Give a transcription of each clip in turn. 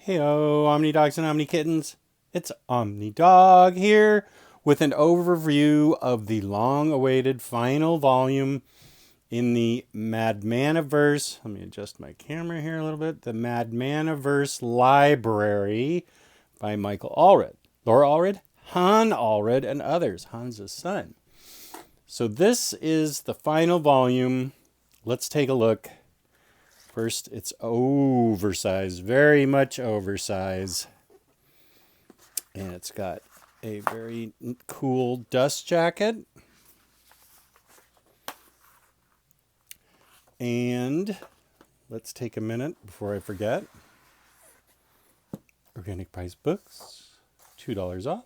Heyo, Omnidogs and Omnikittens. It's Omnidog here with an overview of the long-awaited final volume in the Madmaniverse. Let me adjust my camera here a little bit. The Madmaniverse Library by Michael Allred, Laura Allred, Han Allred, and others. Han's son. So this is the final volume. Let's take a look. First, it's oversized, very much oversized. And it's got a very cool dust jacket. And let's take a minute before I forget. Organic price books, $2 off.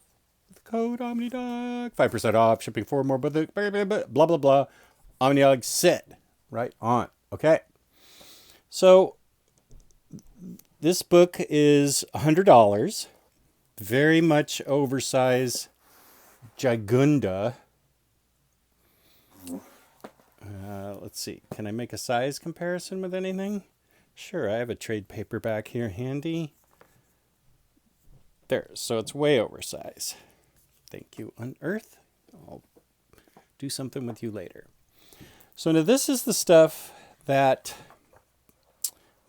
With the code Omnidog, 5% off, shipping 4 more, but blah, blah, blah. Omnidog, sit right on. Okay. So this book is $100, very much oversized, gigunda. Let's see, can I make a size comparison with anything? Sure, I have a trade paperback here handy. There, so it's way oversized. Thank you, Unearth. I'll do something with you later. So now this is the stuff that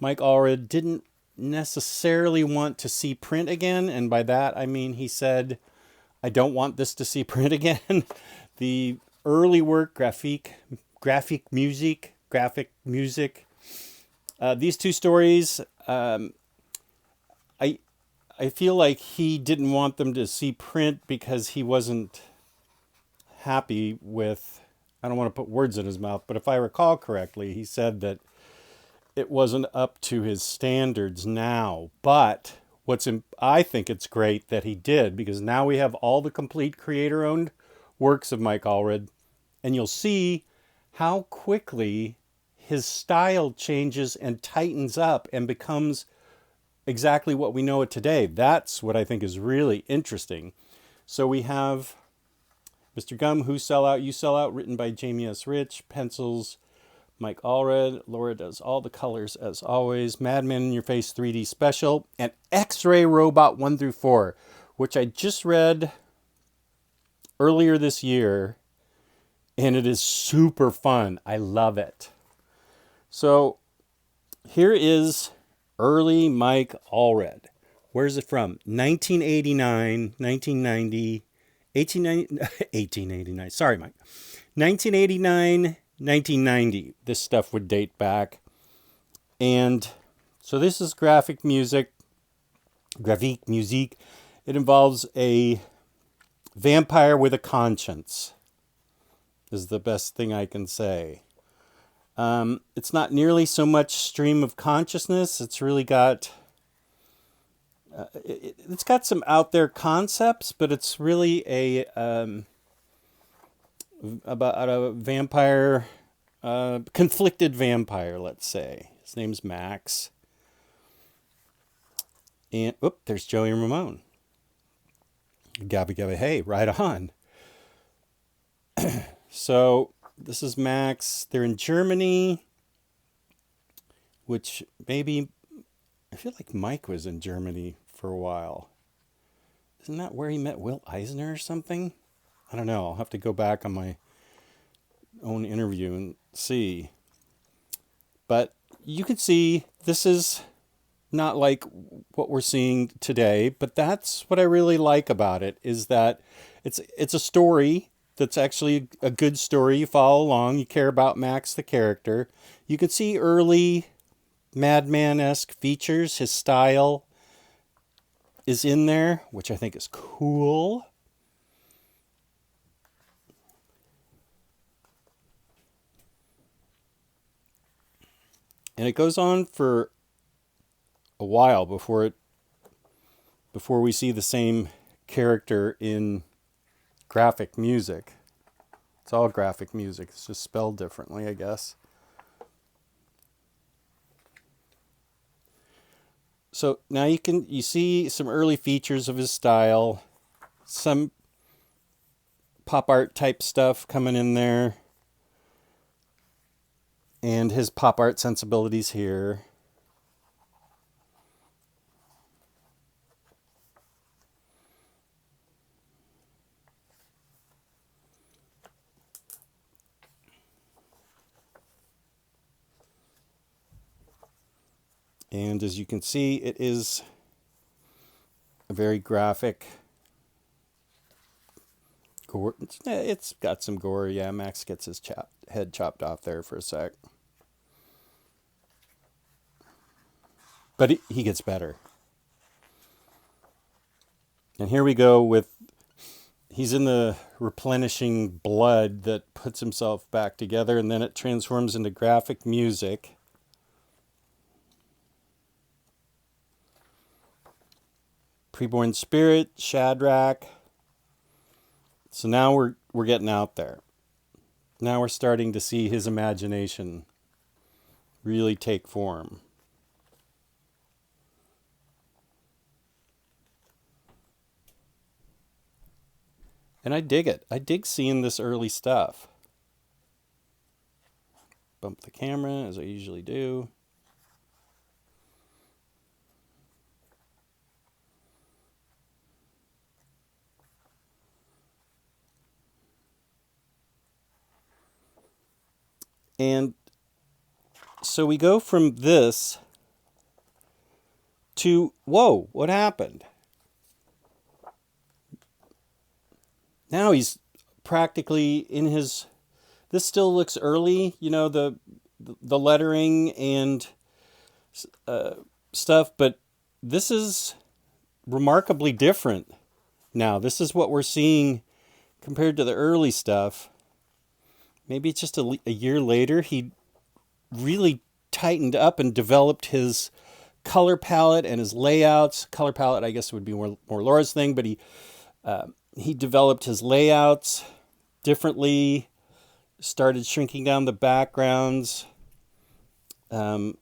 Mike Allred didn't necessarily want to see print again. And by that, I mean, he said, I don't want this to see print again. The early work, Grafik Muzik. These two stories, I feel like he didn't want them to see print because he wasn't happy with, I don't want to put words in his mouth, but if I recall correctly, he said that it wasn't up to his standards now. But I think it's great that he did, because now we have all the complete creator-owned works of Mike Allred, and you'll see how quickly his style changes and tightens up and becomes exactly what we know it today. That's what I think is really interesting. So we have Mr. Gum, Who Sell Out, You Sell Out, written by Jamie S. Rich, pencils Mike Allred. Laura does all the colors as always. Madman in Your Face 3D Special, and X-Ray Robot 1 through 4, which I just read earlier this year, and it is super fun. I love it. So here is early Mike Allred. Where's it from? 1989, 1990, 1889. Sorry, Mike. 1989, 1990. This stuff would date back. And so this is Grafik Muzik. It involves a vampire with a conscience, is the best thing I can say. It's not nearly so much stream of consciousness. It's really got it's got some out there concepts, but it's really about a vampire, conflicted vampire, let's say. His name's Max. And there's Joey and Ramon. Gabby Gabby, hey, right on. So this is Max. They're in Germany, which maybe, I feel like Mike was in Germany for a while. Isn't that where he met Will Eisner or something? I don't know. I'll have to go back on my own interview and see. But you can see this is not like what we're seeing today, but that's what I really like about it, is that it's a story that's actually a good story. You follow along. You care about Max, the character. You can see early Madman-esque features. His style is in there, which I think is cool. And it goes on for a while before we see the same character in Grafik Muzik. It's all Grafik Muzik. It's just spelled differently, I guess. So now you see some early features of his style, some pop art type stuff coming in there, and his pop art sensibilities here. And as you can see, it is a very graphic. Gore. It's got some gore. Yeah, Max gets his head chopped off there for a sec. But he gets better. And here we go with, he's in the replenishing blood that puts himself back together, and then it transforms into Grafik Muzik. Preborn Spirit, Shadrach. So now we're getting out there. Now we're starting to see his imagination really take form. And I dig it. I dig seeing this early stuff. Bump the camera as I usually do. And so we go from this to, whoa, what happened? Now he's practically in his, this still looks early, you know, the lettering and stuff, but this is remarkably different now. This is what we're seeing compared to the early stuff. Maybe it's just a year later, he really tightened up and developed his color palette and his layouts. Color palette, I guess, would be more Laura's thing, but he developed his layouts differently, started shrinking down the backgrounds, and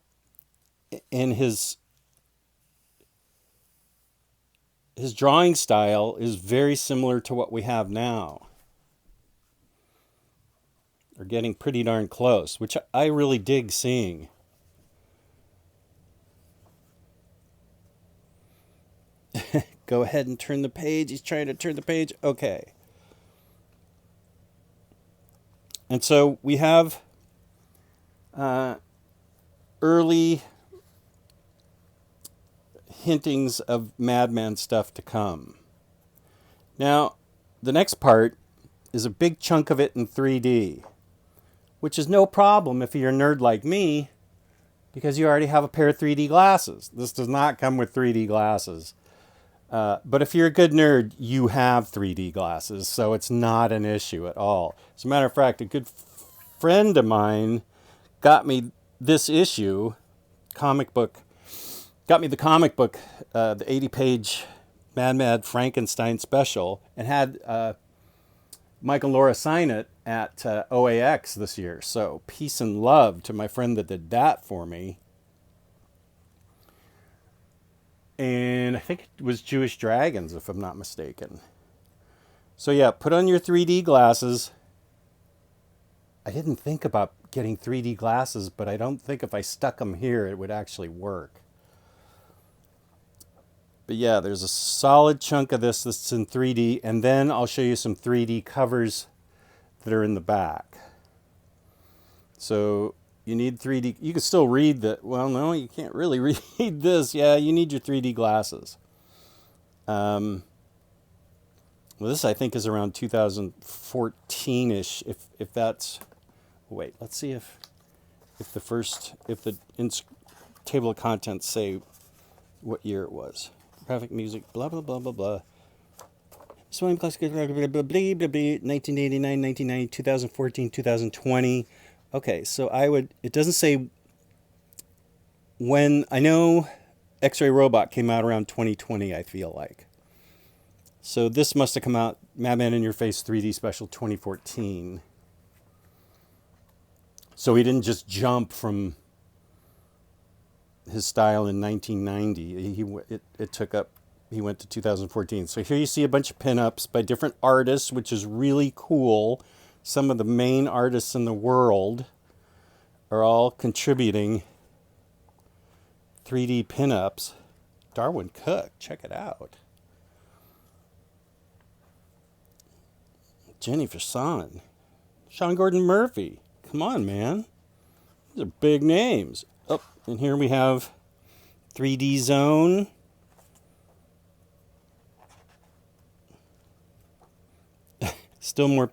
his drawing style is very similar to what we have now. They're getting pretty darn close, which I really dig seeing. Go ahead and turn the page. He's trying to turn the page. Okay. And so we have early hintings of Madman stuff to come. Now, the next part is a big chunk of it in 3D, which is no problem if you're a nerd like me, because you already have a pair of 3D glasses. This does not come with 3D glasses. But if you're a good nerd, you have 3D glasses, so it's not an issue at all. As a matter of fact, a good friend of mine got me this issue, got me the comic book, the 80-page Mad Frankenstein special, and had Mike and Laura sign it at OAX this year. So peace and love to my friend that did that for me. And I think it was Jewish Dragons, if I'm not mistaken. So yeah, put on your 3D glasses. I didn't think about getting 3D glasses, but I don't think if I stuck them here, it would actually work. But yeah, there's a solid chunk of this that's in 3D, and then I'll show you some 3D covers that are in the back. So you need 3D. You can still read the, well, no, you can't really read this. Yeah, you need your 3D glasses. Well, this I think is around 2014-ish. If that's, wait, let's see if the table of contents say what year it was. Grafik Muzik, blah blah blah blah blah. Swing classic, blah blah blah blah blah. 1989, 1990, 2014, 2020. Okay, so it doesn't say when. I know X-Ray Robot came out around 2020, I feel like. So this must have come out, Madman in Your Face 3D Special 2014. So he didn't just jump from his style in 1990. He went to 2014. So here you see a bunch of pinups by different artists, which is really cool. Some of the main artists in the world are all contributing 3D pinups. Darwin Cook, check it out. Jenny Verson. Sean Gordon Murphy. Come on, man. These are big names. Oh, and here we have 3D zone. Still more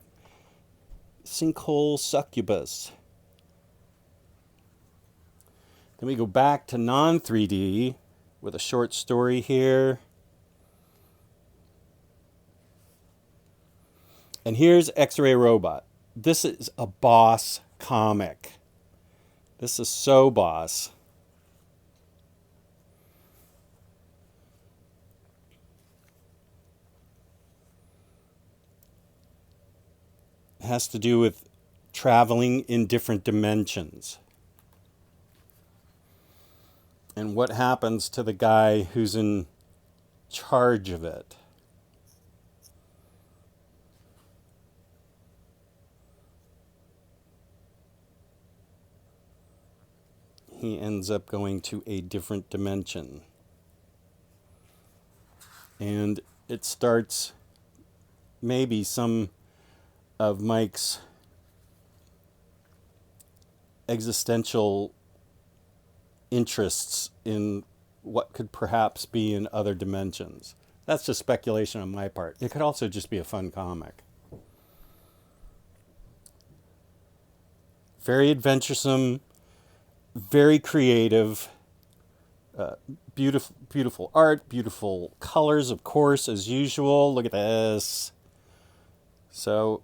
sinkhole succubus. Then we go back to non-3D with a short story here. And here's X-Ray Robot. This is a boss comic. This is so boss. It has to do with traveling in different dimensions. And what happens to the guy who's in charge of it. He ends up going to a different dimension. And it starts maybe some of Mike's existential interests in what could perhaps be in other dimensions. That's just speculation on my part. It could also just be a fun comic. Very adventuresome, very creative, beautiful art, beautiful colors, of course, as usual. Look at this. So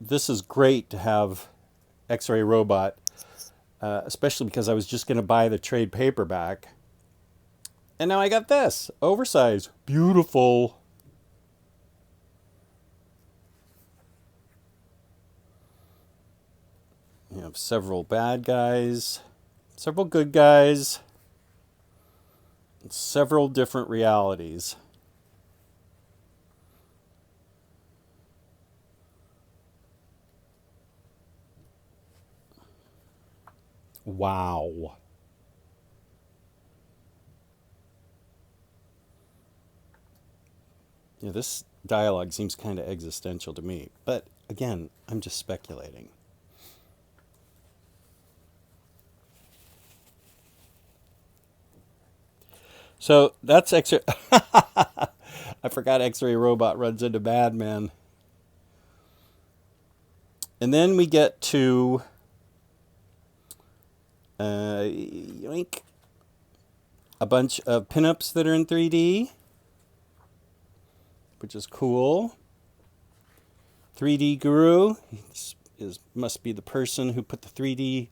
this is great to have X-Ray Robot, especially because I was just going to buy the trade paperback. And now I got this. Oversized. Beautiful. You have several bad guys, several good guys, and several different realities. Wow. Yeah, this dialogue seems kind of existential to me. But again, I'm just speculating. So that's X-Ray. I forgot X-Ray Robot runs into Madman. And then we get to yoink, a bunch of pinups that are in 3D, which is cool. 3D Guru must be the person who put the 3D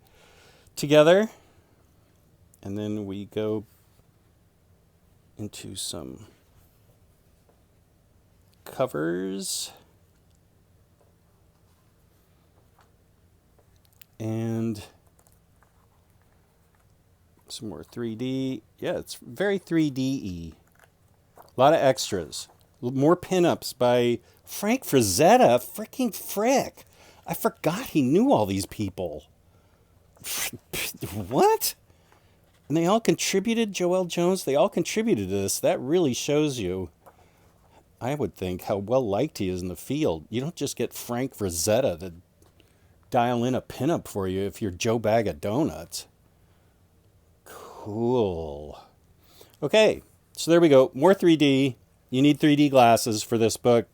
together. And then we go into some covers. And some more 3D. Yeah, it's very 3D-y. A lot of extras. More pinups by Frank Frazetta. Freaking frick. I forgot he knew all these people. What? And they all contributed, Joelle Jones, they all contributed to this. That really shows you, I would think, how well liked he is in the field. You don't just get Frank Frazetta to dial in a pinup for you if you're Joe Bag of Donuts. Cool. Okay, so there we go. More 3D. You need 3D glasses for this book.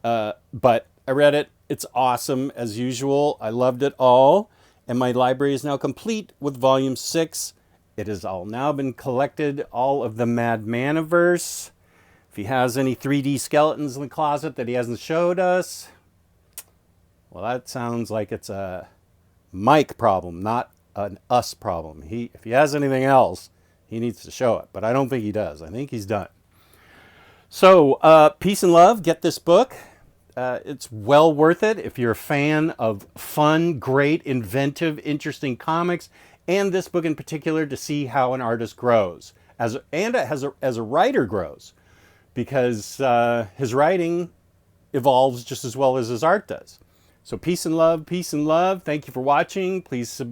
But I read it. It's awesome, as usual. I loved it all. And my library is now complete with Volume 6. It has all now been collected, all of the Madmaniverse. If he has any 3D skeletons in the closet that he hasn't showed us, well, that sounds like it's a Mike problem, not an us problem. If he has anything else, he needs to show it. But I don't think he does. I think he's done. So, peace and love. Get this book. It's well worth it if you're a fan of fun, great, inventive, interesting comics, and this book in particular, to see how an artist grows as a writer grows, because his writing evolves just as well as his art does. So peace and love, peace and love. Thank you for watching. Please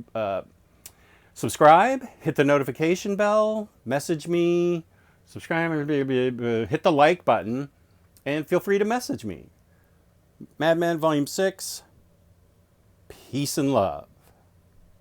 subscribe, hit the notification bell, message me, subscribe, hit the like button, and feel free to message me. Madman Volume 6. Peace and love.